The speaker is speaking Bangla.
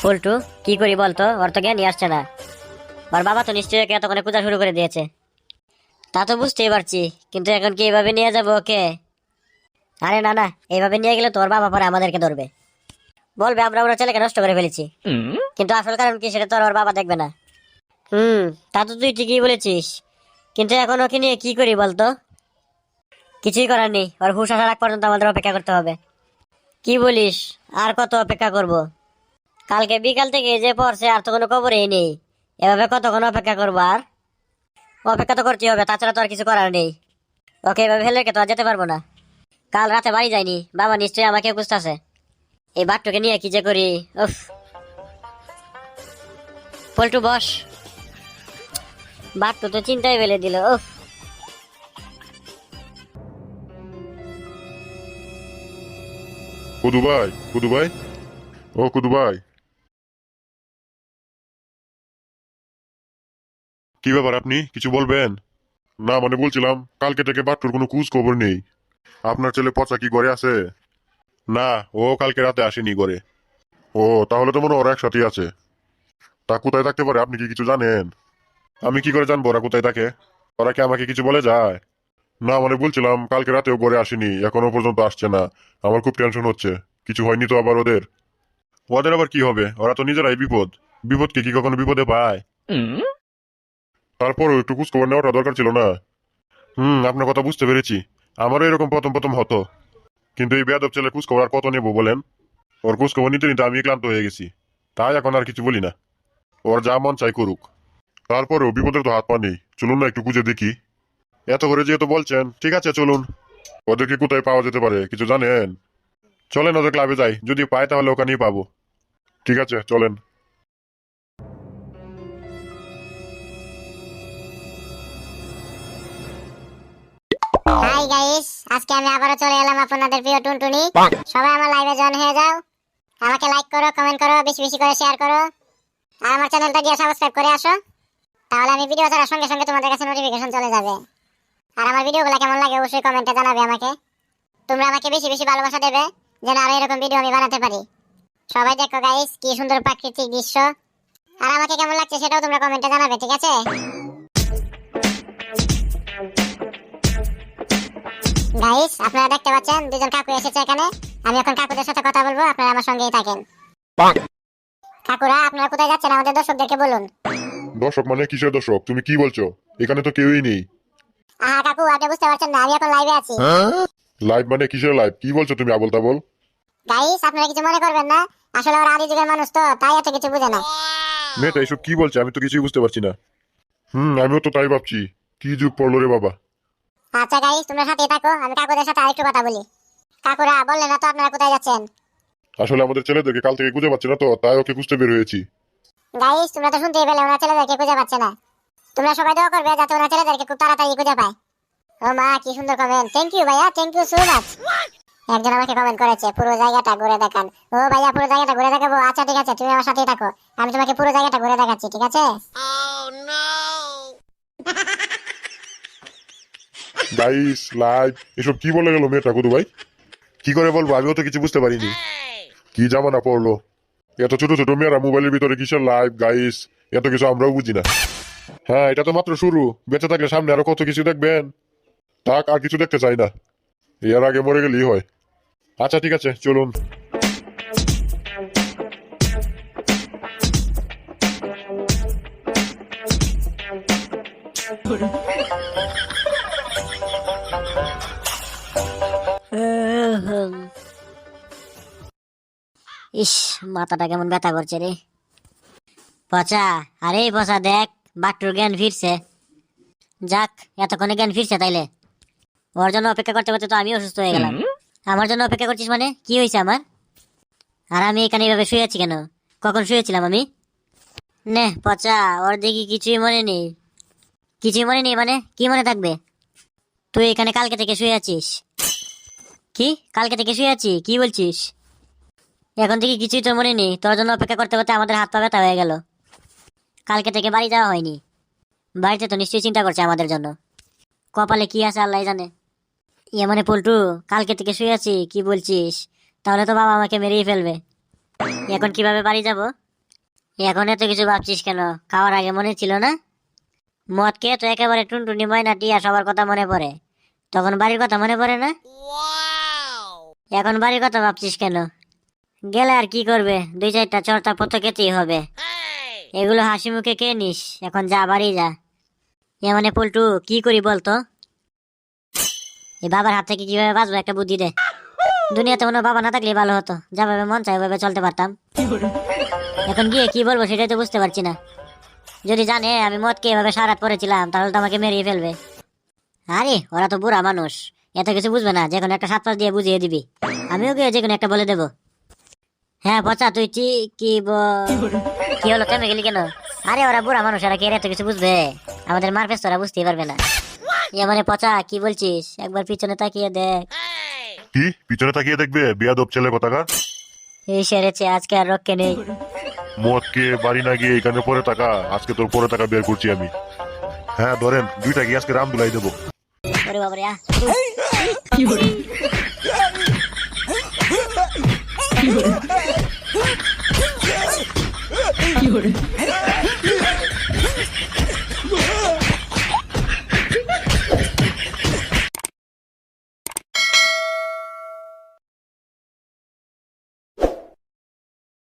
পল্টু, কি করি বলতো? ওর তো জ্ঞানই আসছে না। ওর বাবা তো নিশ্চয়ই ওকে এতক্ষণে পূজা শুরু করে দিয়েছে। তা তো বুঝতেই পারছি, কিন্তু এখন কি এইভাবে নিয়ে যাবো ওকে? আরে না না, এইভাবে নিয়ে গেলে তোর বাবা পরে আমাদেরকে ধরবে, বলবে আমরা ওরা ছেলেকে নষ্ট করে ফেলেছি। কিন্তু আসল কারণ কি সেটা তো আর ওর বাবা দেখবে না। তা তো তুই ঠিকই বলেছিস, কিন্তু এখন ওকে নিয়ে কি করি বলতো? কিছুই করার নেই, ওর হুঁশ আসার আগ পর্যন্ত আমাদের অপেক্ষা করতে হবে। কি বলিস? আর কত অপেক্ষা করব? কালকে বিকাল থেকে যে পড়ছে আর তো কোনো খবরই নেই। এভাবে কতক্ষণ অপেক্ষা করবো? আর অপেক্ষা তো করতেই হবে, তাছাড়া তো আর কিছু করার নেই। ওকে এভাবে ফেলে রেখে তো আর যেতে পারবো না। কাল রাতে বাড়ি যায়নি, বাবা নিশ্চয়ই আমাকে খুঁজতেছে। এই বাট্টুকে নিয়ে কি যে করি। উফ। পল্টু বস। বাট্টু তো চিন্তায় ফেলে দিল। উফ। কুদু ভাই, কুদু ভাই, ও কুদু ভাই, কি ব্যাপার? আপনি কিছু বলবেন? না মানে বলছিলাম, কালকে থেকে বাট্টুর কোনো খোঁজ খবর নেই। আপনার ছেলে পচা কি ঘরে আছে? না, ও কালকে রাতে আসেনি ঘরে। ও, তাহলে তো মনে হয় ওরা একসাথেই আছে। তা কোথায় থাকতে পারে, আপনি কি কিছু জানেন? আমি কি করে জানবো ওরা কোথায় থাকে? ওরা কি আমাকে কিছু বলে যায়? না মানে বলছিলাম, কালকে রাতেও ঘরে আসেনি, এখনো পর্যন্ত আসছে না। আমার খুব টেনশন হচ্ছে। কিছু হয়নি তো আবার ওদের? ওদের আবার কি হবে? ওরা তো নিজেরাই বিপদ। বিপদকে কি কখনো বিপদে পায়? তারপরও একটু খোঁজ খবর নেওয়াটা দরকার ছিল না? আপনার কথা বুঝতে পেরেছি। আমারও এরকম প্রথম প্রথম হতো, কিন্তু এই বেয়াদব ছেলে খোঁজ খবর আর কত নেবো বলেন? ওর খোঁজ খবর নিতে নিতে আমি ক্লান্ত হয়ে গেছি। তাই এখন আর কিছু বলি না। ওর যা মন চাই করুক। তারপরেও বিপদের তো হাত পা নেই, চলুন না একটু খুঁজে দেখি। এত করে যেহেতু বলছেন, ঠিক আছে চলুন। ওদেরকে কোথায় পাওয়া যেতে পারে কিছু জানেন? চলেন ওদের ক্লাবে যাই, যদি পাই তাহলে ওখানেই পাবো। ঠিক আছে চলেন। হাই গাইস, আজকে আমি আবারও চলে এলাম আপনাদের প্রিয় টুনটুনি। সবাই আমার লাইভে জয়েন হয়ে যাও। আমাকে লাইক করো, কমেন্ট করো, বেশি বেশি করে শেয়ার করো। আর আমার চ্যানেলটা গিয়ে সাবস্ক্রাইব করে আসো। তাহলে আমি ভিডিও ছাড়ার সঙ্গে সঙ্গে তোমাদের কাছে নোটিফিকেশন চলে যাবে। আর আমার ভিডিওগুলো কেমন লাগে অবশ্যই কমেন্টে জানাবে আমাকে। তোমরা আমাকে বেশি বেশি ভালোবাসা দেবে, যেন আরো এরকম ভিডিও আমি বানাতে পারি। সবাই দেখো গাইস, কি সুন্দর প্রাকৃতিক দৃশ্য। আর আমাকে কেমন লাগছে সেটাও তোমরা কমেন্টে জানাবে, ঠিক আছে? গাইস, আপনারা দেখতে পাচ্ছেন দুজন কাকু এসেছে এখানে। আমি এখন কাকুদের সাথে কথা বলবো, আপনারা আমার সঙ্গেই থাকেন। কাকুরা, আপনারা কোথায় যাচ্ছেন আমাদের দর্শকদেরকে বলুন। দর্শক মানে কিসের দর্শক? তুমি কি বলছো? এখানে তো কেউই নেই। কাকু, আপনি বুঝতে পারছেন না, আমি এখন লাইভে আছি। লাইভ মানে কিসের লাইভ? কি বলছো তুমি আবোল তাবোল? গাইস, আপনারা কিছু মনে করবেন না। আসলে ওরা আদি যুগের মানুষ তো, তাই এত কিছু বুঝে না। মেয়েটা এইসব কি বলছে? আমি তো কিছুই বুঝতে পারছি না। আমিও তো তাই ভাবছি। কি যুগ পড়লো রে বাবা। আচ্ছা গাইস, তোমরা সাথেই থাকো, আমি কাকুদের সাথে আরেকটু কথা বলি। কাকুরা, বললেন না তো আপনারা কোথায় যাচ্ছেন? আসলে আমাদের ছেলেদেরকে কাল থেকে খুঁজে পাচ্ছি না, তো তাই ওকে খুঁজতে বের হয়েছি। গাইস, তোমরা তো শুনতেই পেলে ওরা ছেলেদেরকে খুঁজে পাচ্ছে না। তোমরা সবাই দোয়া করবে যাতে ওরা ছেলেদেরকে খুব তাড়াতাড়ি খুঁজে পায়। ও মা, কি সুন্দর কমেন্ট! থ্যাংক ইউ ভাইয়া, থ্যাংক ইউ সো মাচ। একজন আমাকে কমেন্ট করেছে, পুরো জায়গাটা ঘুরে দেখান। ও ভাইয়া, পুরো জায়গাটা ঘুরে দেখাবো? আচ্ছা ঠিক আছে, তুমি আমার সাথেই থাকো। আমি তোমাকে পুরো জায়গাটা ঘুরে দেখাচ্ছি, ঠিক আছে? গাইস, লাইভ এসব কি বলে গেল মেয়েটা? কুদু ভাই, কি করে বলবো? আমিও তো কিছু বুঝতে পারিনি। কি জামানা পড়লো! এত ছোট ছোট মেয়েরা মোবাইলের ভিতরে কিসের লাইভ গাইস? এত কিছু আমরাও বুঝি না। হ্যাঁ, এটা তো মাত্র শুরু। বেঁচে থাকলে সামনে আরো কত কিছু দেখবেন। থাক, আর কিছু দেখতে চাই না। এর আগে মরে গেলেই হয়। আচ্ছা ঠিক আছে চলুন। ইস, মাথাটা কেমন ব্যথা করছে রে। পচা, আরে পচা দেখ, বাট্টুর জ্ঞান ফিরছে। যাক, এতক্ষণে জ্ঞান ফিরছে তাইলে। ওর জন্য অপেক্ষা করতে করতে তো আমি অসুস্থ হয়ে গেলাম। আমার জন্য অপেক্ষা করছিস মানে? কি হয়েছে আমার? আর আমি এখানে এইভাবে শুয়ে আছি কেন? কখন শুয়েছিলাম আমি? নে পচা, ওর দেখি কিছুই মনে নেই। কিছুই মনে নেই মানে কি মনে থাকবে? তুই এখানে কালকে থেকে শুয়ে আছিস? কি কালকে থেকে শুয়ে আছি? কি বলছিস? এখন থেকে কিছুই তো মনে নেই? তোর জন্য অপেক্ষা করতে করতে আমাদের হাত পা ব্যথা হয়ে গেল। কালকে থেকে বাড়ি যাওয়া হয়নি। বাড়িতে তো নিশ্চয়ই চিন্তা করছে আমাদের জন্য। কপালে কি আছে আল্লাহ জানে। ইয়ে মানে পল্টু, কালকে থেকে শুয়ে আছি কি বলছিস? তাহলে তো বাবা আমাকে মেরেই ফেলবে। এখন কিভাবে বাড়ি যাব? এখন এত কিছু ভাবছিস কেন? খাওয়ার আগে মনে ছিল না? মদ খেয়ে তো একেবারে টুনটুনি ময়না টিয়া সবার কথা মনে পড়ে, তখন বাড়ির কথা মনে পড়ে না? এখন বাড়ির কথা ভাবছিস কেন? গেলে আর কি করবে, 2-4টা চড়তা পথ খেতেই হবে। এগুলো হাসি মুখে খেয়ে নিস, এখন যা বাড়ি যা। মানে পল্টু, কি করি বলতো? এই বাবার হাত থেকে কিভাবে বাঁচবো, একটা বুদ্ধি দে। দুনিয়াতে কোনো বাবা না থাকলে ভালো হতো, যাভাবে মন চাই ওইভাবে চলতে পারতাম। এখন গিয়ে কি বলবো সেটাই তো বুঝতে পারছি না। যদি জানে আমি মদকে এভাবে সারাত পড়েছিলাম তাহলে তো আমাকে মেরিয়ে ফেলবে। আরে ওরা তো বুড়া মানুষ, এত কিছু বুঝবে না, যে কোনো একটা 7 পাঁচ দিয়ে বুঝিয়ে দিবি। আমিও গিয়ে যে কোনো একটা বলে দেবো। হ্যাঁ পচা, তুই কি হলো, থেমে গেলি কেন? আরে ওরা বুড়া মানুষ, এরা কি এত কিছু বুঝবে? আমাদের মারপেস তোরা বুঝতেই পারবে না। মানে পচা কি বলছিস, একবার পিছনে তাকিয়ে দেখ। কি পিছনে তাকিয়ে দেখবে, বেয়াদব ছেলে কোথাকার? এই সেরেছে, আজকে আর রক্ষে নেই। মদ কে বাড়ি না গিয়ে এখানে পরে টাকা, আজকে তোর পরে টাকা বের করছি আমি। হ্যাঁ ধরেন, 2টা কি আজকে রাম দুলাই দেবো। ওরে বাবারে, কি hore